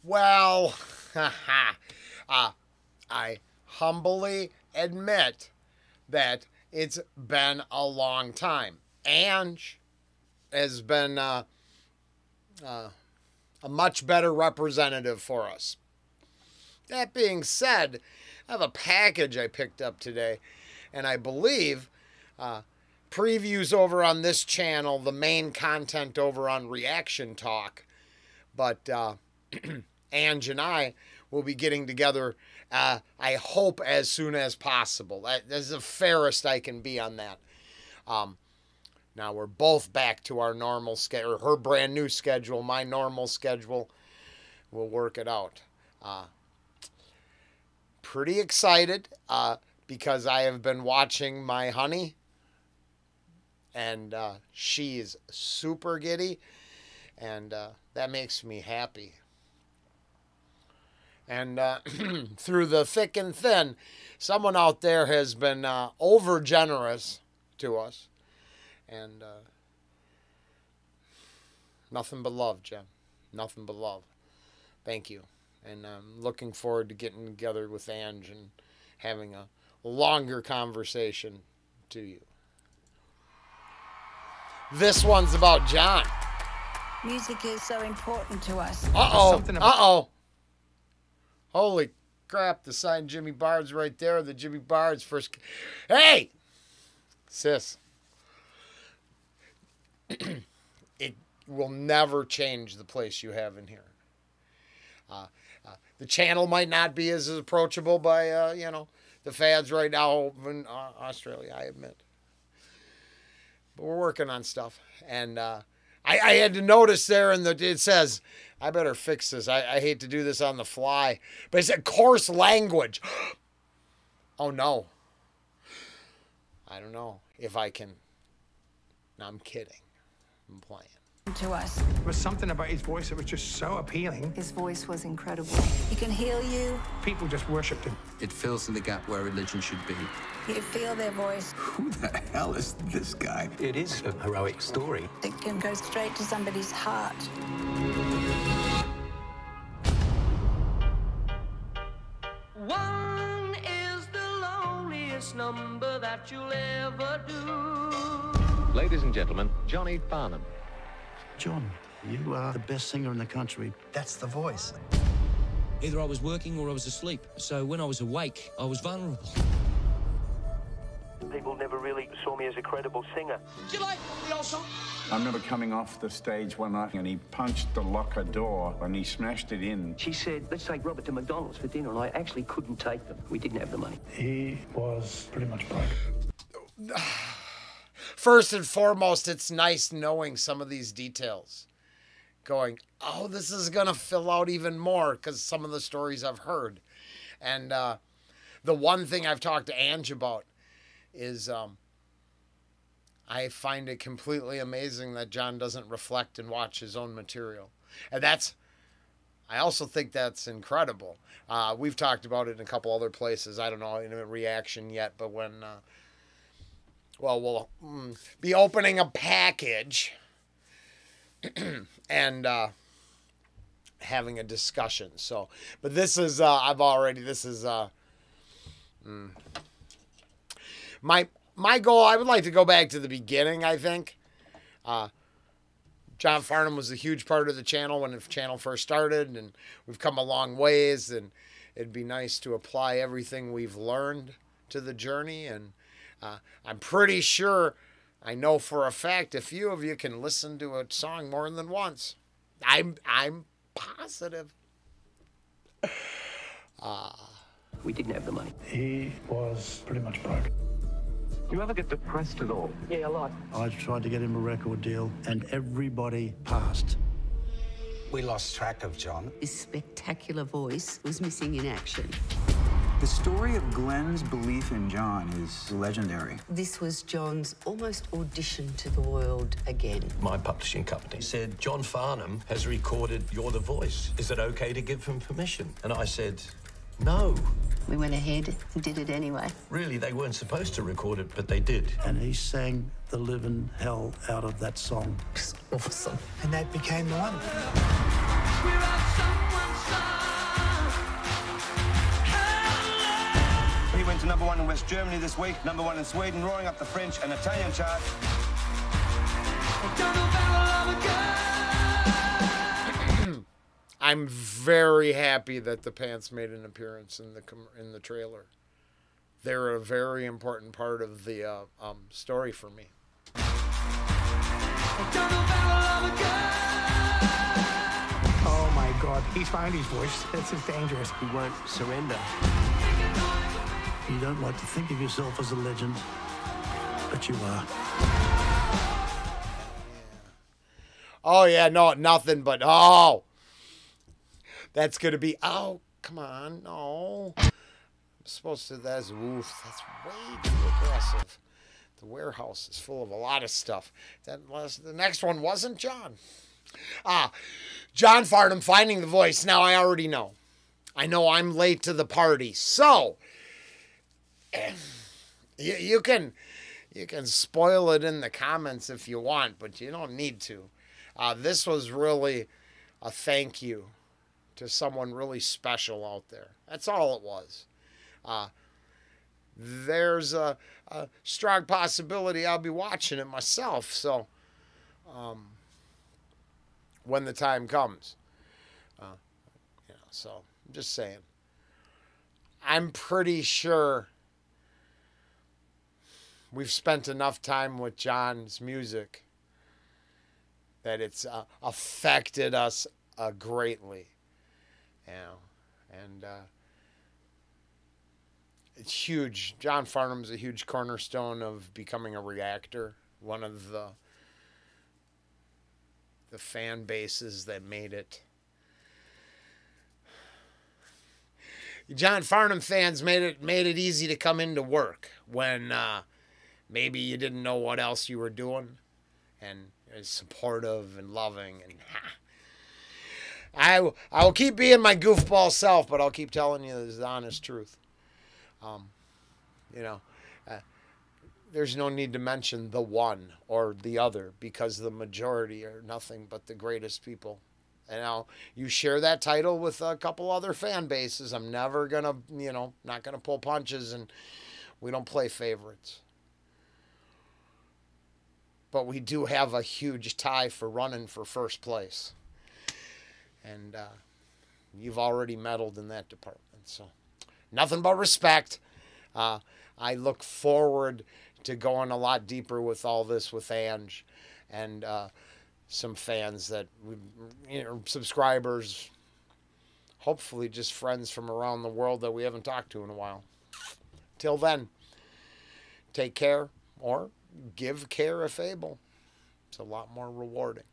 Well, I humbly admit that it's been a long time. Ange has been a much better representative for us. That being said, I have a package I picked up today, and I believe previews over on this channel, the main content over on Reaction Talk. But Ange and I will be getting together, I hope, as soon as possible. That's the fairest I can be on that. Now we're both back to our normal schedule, her brand new schedule, my normal schedule. We'll work it out. Pretty excited because I have been watching my honey, and she is super giddy, and that makes me happy. And through the thick and thin, someone out there has been over generous to us. And nothing but love, Jen. Nothing but love. Thank you. And I'm looking forward to getting together with Ange and having a longer conversation to you. This one's about John. Music is so important to us. Uh-oh. Holy crap, the signed Jimmy Bard's right there. The Jimmy Bard's first... Hey! Sis. It will never change the place you have in here. The channel might not be as approachable by, the fads right now in Australia, I admit. But we're working on stuff. And I had to notice there, it says, I better fix this. I hate to do this on the fly. But it said coarse language. Oh, no. I don't know if I can. No, I'm kidding. I'm playing. To us. There was something about his voice that was just so appealing. His voice was incredible. He can heal you. People just worshipped him. It fills in the gap where religion should be. You feel their voice. Who the hell is this guy? It is a heroic story. It can go straight to somebody's heart. One is the loneliest number that you'll ever do. Ladies and gentlemen, Johnny FARNHAM. John, you are the best singer in the country. That's the voice. Either I was working or I was asleep. So when I was awake, I was vulnerable. People never really saw me as a credible singer. Do you like the old song? I remember coming off the stage one night and he punched the locker door and he smashed it in. She said, let's take Robert to McDonald's for dinner, and I actually couldn't take them. We didn't have the money. He was pretty much broke. First and foremost, it's nice knowing some of these details. Going, oh, this is going to fill out even more because some of the stories I've heard. And the one thing I've talked to Ange about is I find it completely amazing that John doesn't reflect and watch his own material. And I also think that's incredible. We've talked about it in a couple other places. I don't know in a reaction yet, but when... we'll be opening a package and having a discussion. So, but this is, my goal. I would like to go back to the beginning, I think. John FARNHAM was a huge part of the channel when the channel first started, and we've come a long ways, and it'd be nice to apply everything we've learned to the journey. And I'm pretty sure, I know for a fact, a few of you can listen to a song more than once. I'm positive. We didn't have the money. He was pretty much broke. You ever get depressed at all? Yeah, a lot. I tried to get him a record deal, and everybody passed. We lost track of John. His spectacular voice was missing in action. The story of Glenn's belief in John is legendary. This was John's almost audition to the world again. My publishing company said, John FARNHAM has recorded You're the Voice. Is it okay to give him permission? And I said, no. We went ahead and did it anyway. Really, they weren't supposed to record it, but they did. And he sang the living hell out of that song. Awesome. And that became the one. We're at someone's side. to #1 in West Germany this week, #1 in Sweden, roaring up the French and Italian charts. I'm very happy that the pants made an appearance in the trailer. They're a very important part of the story for me. Oh my God, he's found his voice. This is dangerous. He won't surrender. You don't like to think of yourself as a legend, but you are. Oh yeah, no, nothing but oh. That's gonna be come on, no. I'm supposed to that's way too aggressive. The warehouse is full of a lot of stuff. The next one wasn't John. John Farnham finding the voice. Now I already know. I know I'm late to the party. So you can spoil it in the comments if you want, but you don't need to. This was really a thank you to someone really special out there. That's all it was. There's a strong possibility I'll be watching it myself. So when the time comes, so I'm just saying. I'm pretty sure we've spent enough time with John's music that it's affected us greatly. And it's huge. John Farnham's a huge cornerstone of becoming a reactor. One of the fan bases that made it. John Farnham fans made it easy to come into work when maybe you didn't know what else you were doing, and supportive and loving. And I will keep being my goofball self, but I'll keep telling you the honest truth. There's no need to mention the one or the other, because the majority are nothing but the greatest people. And now you share that title with a couple other fan bases. I'm never going to, not going to pull punches, and we don't play favorites. But we do have a huge tie for running for first place. And you've already meddled in that department. So nothing but respect. I look forward to going a lot deeper with all this with Ange and some fans that, subscribers, hopefully just friends from around the world that we haven't talked to in a while. Till then, take care, or give care if able. It's a lot more rewarding.